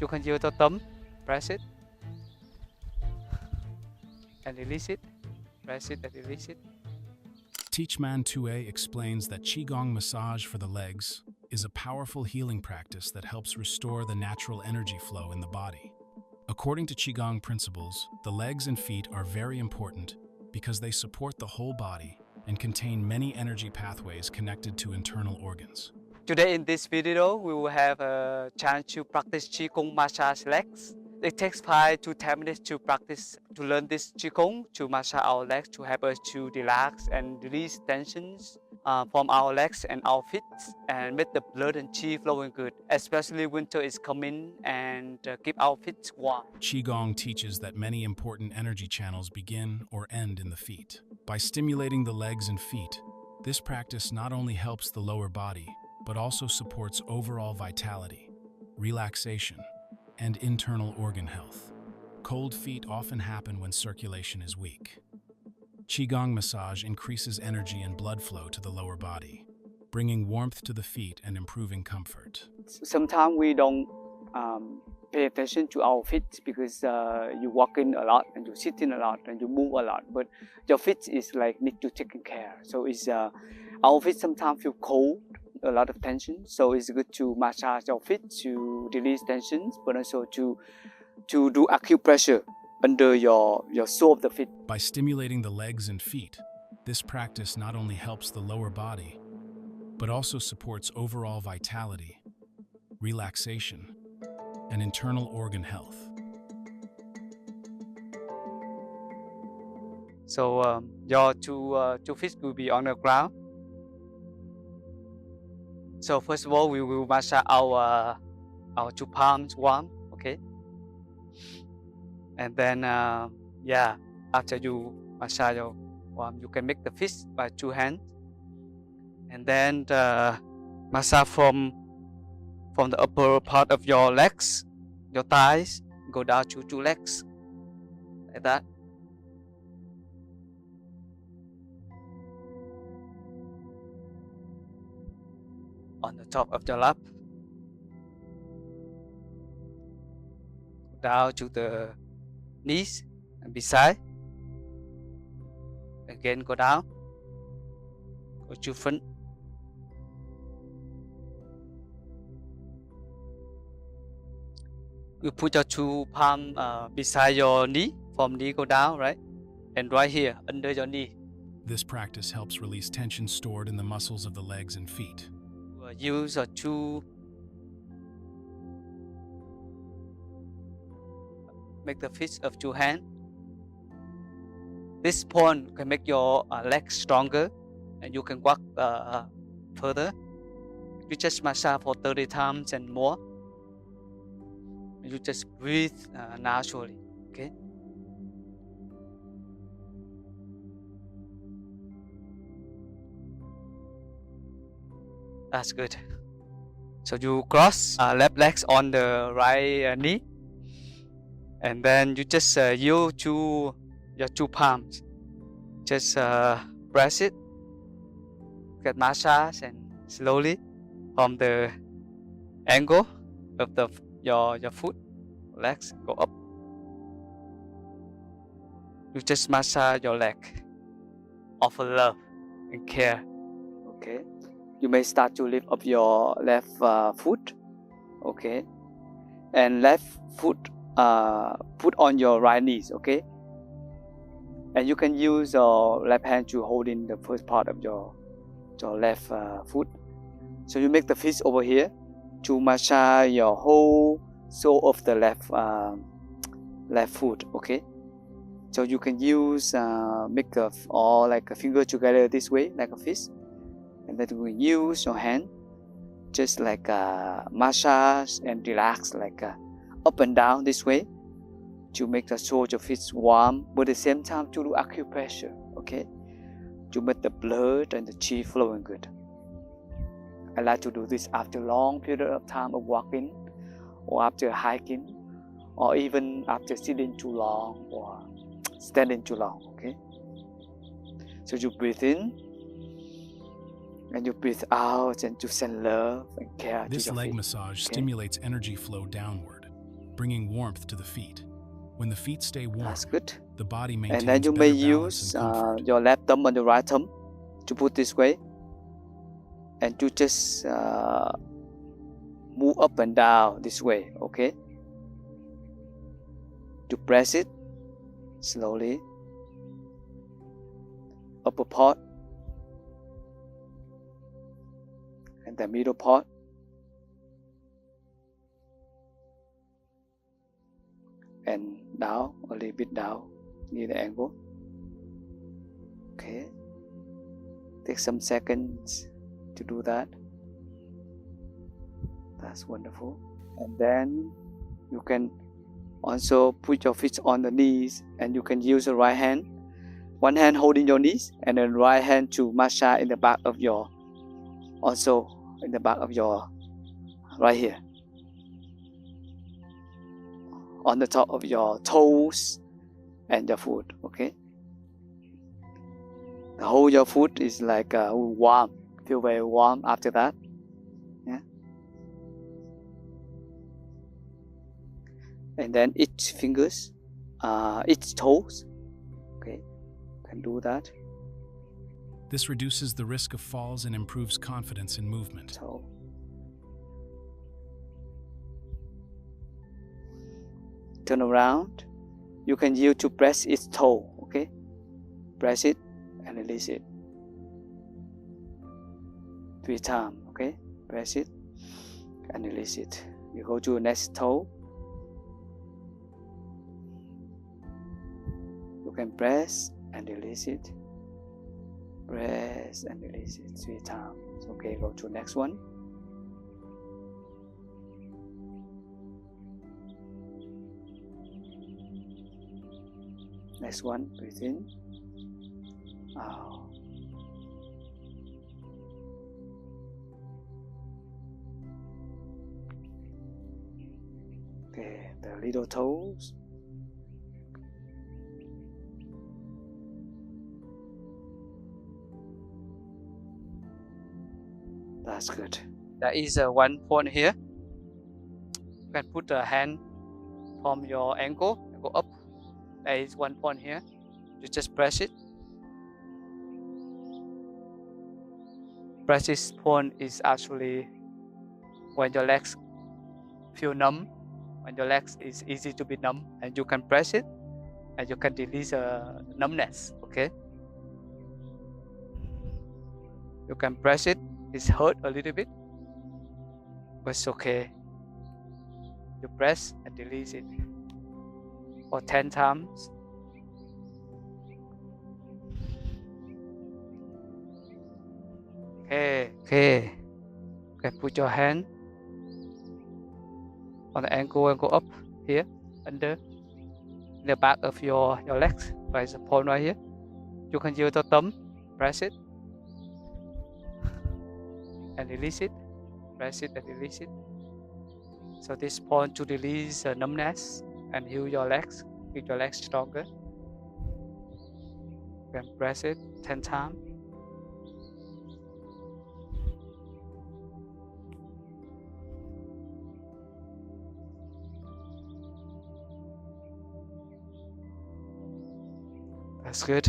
You can use the thumb, press it and release it, press it and release it. Thich 2a explains that Qigong massage for the legs is a powerful healing practice that helps restore the natural energy flow in the body. According to Qigong principles, the legs and feet are very important because they support the whole body and contain many energy pathways connected to internal organs. Today in this video, we will have a chance to practice Qigong massage legs. It takes 5 to 10 minutes to practice, to learn this Qigong, to massage our legs, to help us to relax and release tensions from our legs and our feet, and make the blood and Qi flowing good. Especially winter is coming, and keep our feet warm. Qigong teaches that many important energy channels begin or end in the feet. By stimulating the legs and feet, this practice not only helps the lower body, but also supports overall vitality, relaxation, and internal organ health. Cold feet often happen when circulation is weak. Qigong massage increases energy and blood flow to the lower body, bringing warmth to the feet and improving comfort. Sometimes we don't pay attention to our feet because you walk in a lot and you sit in a lot and you move a lot, but your feet is like need to take care. So it's our feet sometimes feel cold, a lot of tension, so it's good to massage your feet to release tensions, but also to do acupressure under your sole of the feet. By stimulating the legs and feet, this practice not only helps the lower body, but also supports overall vitality, relaxation, and internal organ health. So your two feet will be on the ground. So first of all, we will massage our two palms warm, okay? And then, after you massage your warm, you can make the fist by 2 hands. And then massage from the upper part of your legs, your thighs, go down to 2 legs, like that. On the top of your lap, down to the knees and beside. Again, go down, go to front. You put your 2 palms beside your knee, from knee go down, right? And right here, under your knee. This practice helps release tension stored in the muscles of the legs and feet. Use to make the fist of 2 hands. This point can make your legs stronger and you can walk further. You just massage for 30 times and more. You just breathe naturally, okay? That's good. So you cross left legs on the right knee, and then you just use your 2 palms. Just press it, get massage, and slowly from the angle of your foot, legs go up. You just massage your leg, offer love and care. Okay. You may start to lift up your left foot, okay, and left foot put on your right knees, okay, and you can use your left hand to hold in the first part of your left foot. So you make the fist over here to massage your whole sole of the left foot, okay. So you can use make all like a finger together this way, like a fist. And then we use your hand just like massage and relax, like up and down this way, to make the sole of your feet warm, but at the same time to do acupressure, okay, to make the blood and the Qi flowing good. I like to do this after a long period of time of walking, or after hiking, or even after sitting too long or standing too long, okay. So you breathe in and you breathe out and to send love and care to your feet. This leg massage stimulates energy flow downward, bringing warmth to the feet. When the feet stay warm, That's good. the body And maintains then you better may balance use and comfort. your left thumb on your right thumb to put this way, and you just move up and down this way, okay? To press it slowly, upper part and the middle part, and down, a little bit down near the ankle. Okay, take some seconds to do that. That's wonderful. And then you can also put your feet on the knees, and you can use the right hand, one hand holding your knees, and then right hand to massage in the back of your, also in the back of your, right here, on the top of your toes and your foot, okay? The whole your foot is like warm, feel very warm after that. Yeah. And then each fingers, each toes, okay, can do that. This reduces the risk of falls and improves confidence in movement. So, turn around. You can use to press its toe, okay? Press it and release it 3 times, okay? Press it and release it. You go to the next toe. You can press and release it. Press and release it 3 times. Okay, go to the next one. Next one, breathe in. Out. Okay, the little toes. That's good. There is one point here. You can put the hand from your ankle, go up. There is one point here. You just press it. Press this point is actually when your legs feel numb, when your legs is easy to be numb, and you can press it and you can release numbness, okay? You can press it, it's hurt a little bit, but it's okay. You press and release it for 10 times. Okay. Okay, put your hand on the ankle and go up here, under the back of your legs. There's a point right here. You can use the thumb, press it and release it. Press it and release it. So this point to release numbness and heal your legs, make your legs stronger. You can press it 10 times. That's good.